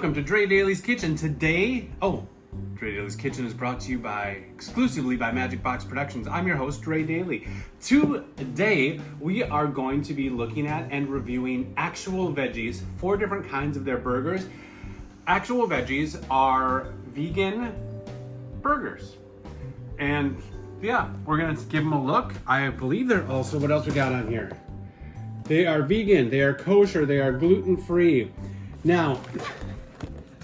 welcome to Dre Daly's Kitchen. Today, Dre Daly's Kitchen is brought to you exclusively by Magic Box Productions. I'm your host, Dre Daly. Today, we are going to be looking at and reviewing Actual Veggies, 4 different kinds of their burgers. Actual Veggies are vegan burgers. And yeah, we're gonna give them a look. I believe they're also, what else we got on here? They are vegan, they are kosher, they are gluten-free. Now,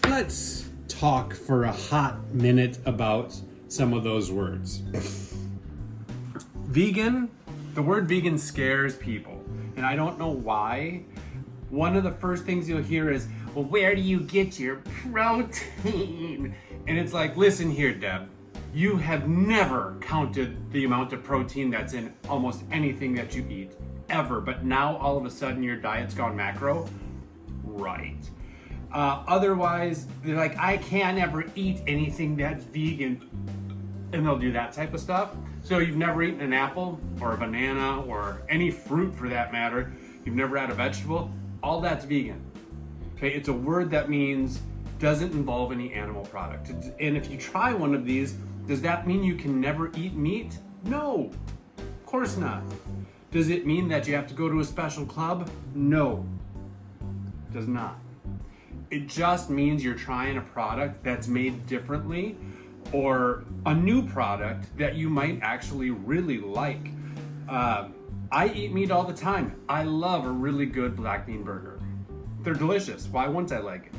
let's talk for a hot minute about some of those words. Vegan, the word vegan scares people, and I don't know why. One of the first things you'll hear is, well, where do you get your protein? And it's like, listen here, Deb, you have never counted the amount of protein that's in almost anything that you eat, ever, but now all of a sudden your diet's gone macro? Right. Otherwise, they're like, I can't ever eat anything that's vegan, and they'll do that type of stuff. So you've never eaten an apple or a banana or any fruit for that matter. You've never had a vegetable. All that's vegan. Okay, it's a word that means doesn't involve any animal product. And if you try one of these, does that mean you can never eat meat? No, of course not. Does it mean that you have to go to a special club? No, it does not. It just means you're trying a product that's made differently or a new product that you might actually really like. I eat meat all the time. I love a really good black bean burger. They're delicious. Why wouldn't I like it?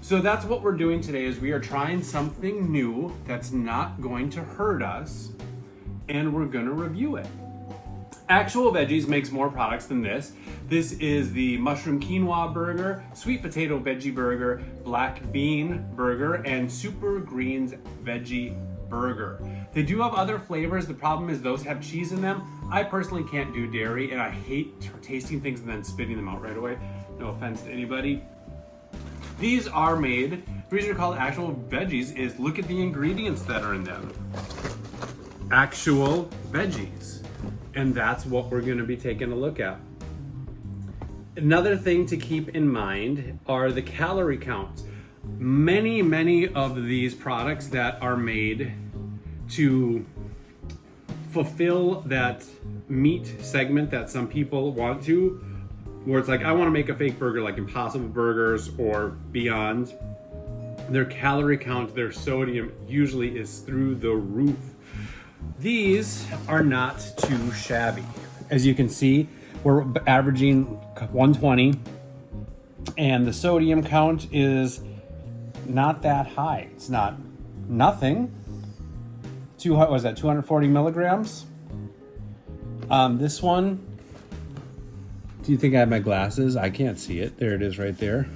So that's what we're doing today, is we are trying something new that's not going to hurt us, and we're gonna review it. Actual Veggies makes more products than this. This is the mushroom quinoa burger, sweet potato veggie burger, black bean burger, and super greens veggie burger. They do have other flavors. The problem is those have cheese in them. I personally can't do dairy, and I hate tasting things and then spitting them out right away. No offense to anybody. These are made, the reason they're called Actual Veggies is look at the ingredients that are in them. Actual Veggies. And that's what we're going to be taking a look at. Another thing to keep in mind are the calorie counts. Many of these products that are made to fulfill that meat segment that some people want to, where it's like, I want to make a fake burger like Impossible Burgers or Beyond. Their calorie count, their sodium usually is through the roof. These are not too shabby. As you can see, we're averaging 120, and the sodium count is not that high. It's not nothing. What was that, 240 milligrams? This one, do you think I have my glasses? I can't see it. There it is right there.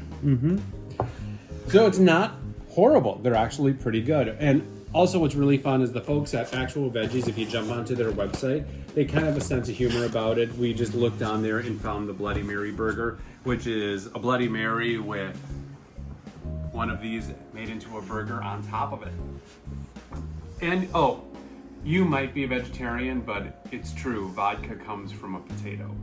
So it's not horrible. They're actually pretty good. And also, what's really fun is the folks at Actual Veggies, if you jump onto their website, they kind of have a sense of humor about it. We just looked on there and found the Bloody Mary burger, which is a Bloody Mary with one of these made into a burger on top of it. And, you might be a vegetarian, but it's true, vodka comes from a potato.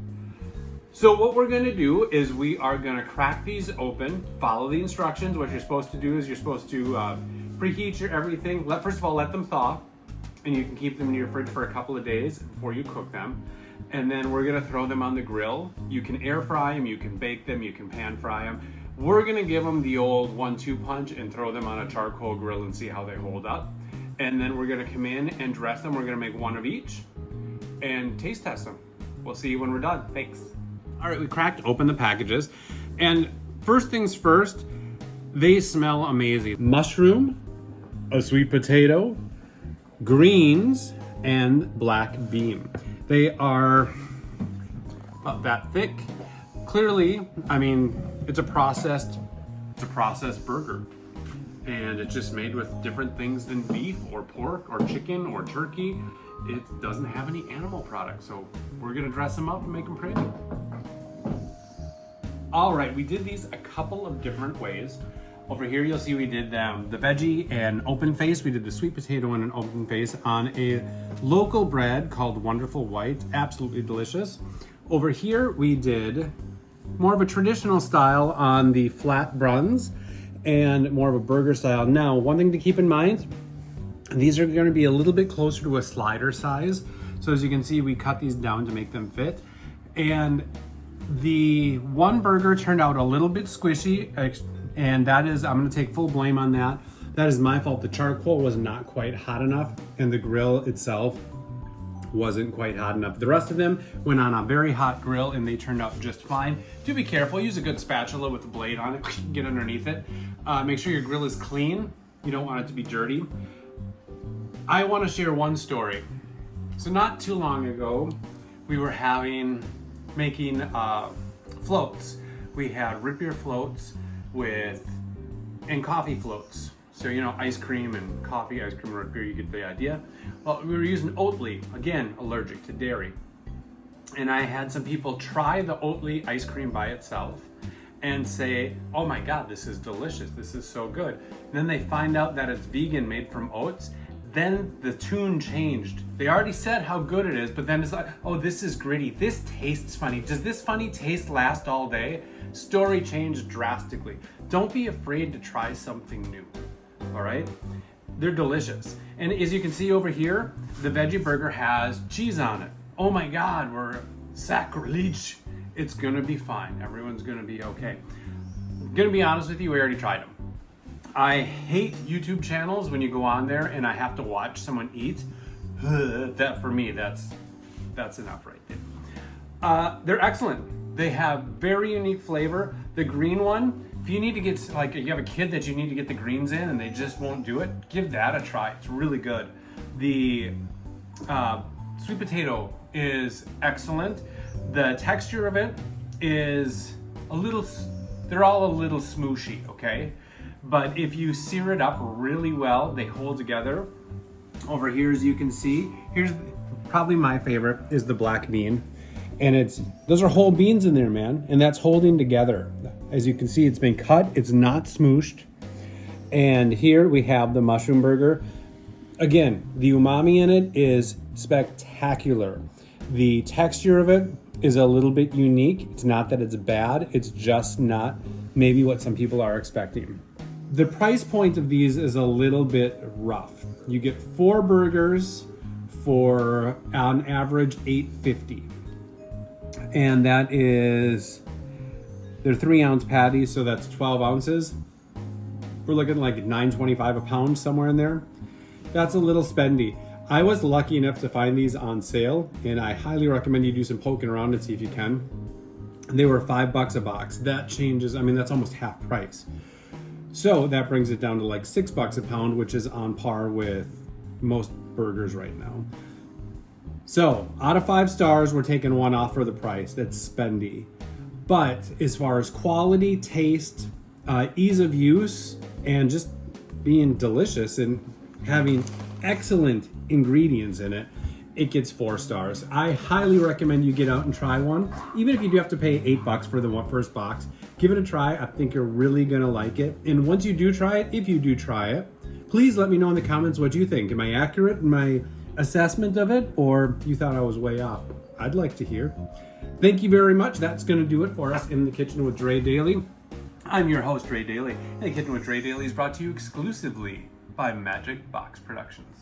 So what we're gonna do is we are gonna crack these open, follow the instructions. What you're supposed to do is you're supposed to preheat your everything. First of all, let them thaw, and you can keep them in your fridge for a couple of days before you cook them. And then we're gonna throw them on the grill. You can air fry them, you can bake them, you can pan fry them. We're gonna give them the old 1-2 punch and throw them on a charcoal grill and see how they hold up. And then we're gonna come in and dress them. We're gonna make one of each and taste test them. We'll see you when we're done. Thanks. All right, we cracked open the packages. And first things first, they smell amazing. Mushroom, a sweet potato, greens, and black bean. They are about that thick. Clearly, I mean, it's a processed burger. And it's just made with different things than beef or pork or chicken or turkey. It doesn't have any animal products, so we're gonna dress them up and make them pretty. All right, we did these a couple of different ways. Over here, you'll see we did the veggie and open face. We did the sweet potato and an open face on a local bread called Wonderful White. Absolutely delicious. Over here, we did more of a traditional style on the flat buns. and more of a burger style. Now, one thing to keep in mind, these are going to be a little bit closer to a slider size. So as you can see, we cut these down to make them fit. And the one burger turned out a little bit squishy, and that is, I'm going to take full blame on that. That is my fault. The charcoal was not quite hot enough, and the grill itself wasn't quite hot enough. The rest of them went on a very hot grill and they turned out just fine. Do be careful, use a good spatula with a blade on it, get underneath it. Make sure your grill is clean. You don't want it to be dirty. I want to share one story. So not too long ago, we were making floats. We had root beer floats and coffee floats. So, you know, ice cream and coffee, ice cream, root beer, you get the idea. Well, we were using Oatly, again, allergic to dairy. And I had some people try the Oatly ice cream by itself and say, oh my God, this is delicious, this is so good. And then they find out that it's vegan, made from oats. Then the tune changed. They already said how good it is, but then it's like, oh, this is gritty, this tastes funny. Does this funny taste last all day? Story changed drastically. Don't be afraid to try something new. All right, they're delicious. And as you can see over here, the veggie burger has cheese on it. Oh my God, we're sacrilege. It's gonna be fine. Everyone's gonna be okay. I'm gonna be honest with you, we already tried them. I hate YouTube channels when you go on there and I have to watch someone eat. That for me, that's enough right there. They're excellent. They have very unique flavor. The green one, if you need to get, like, you have a kid that you need to get the greens in and they just won't do it, give that a try. It's really good. The sweet potato is excellent. The texture of it is they're all a little smooshy, okay? But if you sear it up really well, they hold together. Over here, as you can see, here's probably my favorite, is the black bean. And those are whole beans in there, man. And that's holding together. As you can see, it's been cut, it's not smooshed. And here we have the mushroom burger. Again, the umami in it is spectacular. The texture of it is a little bit unique. It's not that it's bad, it's just not maybe what some people are expecting. The price point of these is a little bit rough. You get 4 burgers for on average $8.50. And that is, they're 3-ounce patties, so that's 12 ounces. We're looking like $9.25 a pound, somewhere in there. That's a little spendy. I was lucky enough to find these on sale, and I highly recommend you do some poking around and see if you can. They were $5 a box. That changes, I mean, that's almost half price. So that brings it down to like $6 a pound, which is on par with most burgers right now. So out of 5 stars, we're taking 1 off for the price. That's spendy. But as far as quality, taste, ease of use, and just being delicious and having excellent ingredients in it, it gets 4 stars. I highly recommend you get out and try one. Even if you do have to pay $8 for the first box, give it a try. I think you're really gonna like it. And once you do try it, if you do try it, please let me know in the comments what you think. Am I accurate in my assessment of it, or you thought I was way off? I'd like to hear. Thank you very much. That's gonna do it for us in the Kitchen with Dre Daily. I'm your host, Dre Daily, and the Kitchen with Dre Daily is brought to you exclusively by Magic Box Productions.